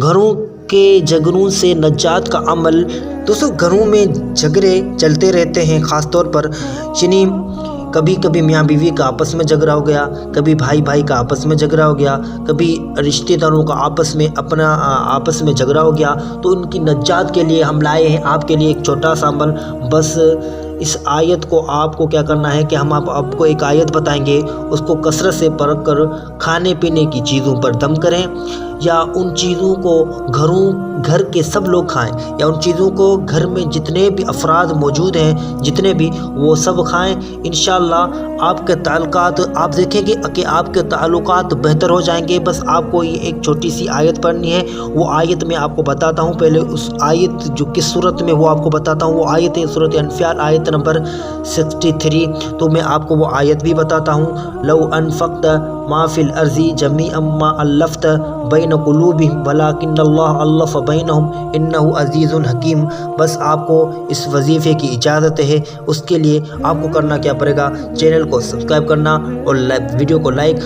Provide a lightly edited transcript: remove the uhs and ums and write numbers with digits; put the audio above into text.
گھروں کے جھگڑوں سے نجات کا عمل۔ دوستو گھروں میں جھگڑے چلتے رہتے ہیں، خاص طور پر یعنی کبھی کبھی میاں بیوی کا آپس میں جھگڑا ہو گیا، کبھی بھائی بھائی کا آپس میں جھگڑا ہو گیا، کبھی رشتہ داروں کا آپس میں جھگڑا ہو گیا، تو ان کی نجات کے لیے ہم لائے ہیں آپ کے لیے ایک چھوٹا سا عمل۔ بس اس آیت کو آپ کو کیا کرنا ہے کہ ہم آپ کو ایک آیت بتائیں گے، اس کو کثرت سے پڑھ کر کھانے پینے کی چیزوں پر دم کریں، یا ان چیزوں کو گھر کے سب لوگ کھائیں، یا ان چیزوں کو گھر میں جتنے بھی افراد موجود ہیں جتنے بھی وہ سب کھائیں۔ انشاءاللہ آپ کے تعلقات، آپ دیکھیں گے کہ آپ کے تعلقات بہتر ہو جائیں گے۔ بس آپ کو یہ ایک چھوٹی سی آیت پڑھنی ہے، وہ آیت میں آپ کو بتاتا ہوں۔ پہلے اس آیت جو کس صورت میں وہ آپ کو بتاتا ہوں، وہ آیت ہے سورۃ انفال آیت نمبر 63۔ تو میں آپ کو وہ آیت بھی بتاتا ہوں۔ لو انفقت ما فی الارض جمیعا ما الفت بین قلوبہم ولکن اللہ الف بینہم انہ عزیز حکیم۔ بس آپ کو اس وظیفے کی اجازت ہے، اس کے لیے آپ کو کرنا کیا پڑے گا، چینل کو سبسکرائب کرنا اور ویڈیو کو لائک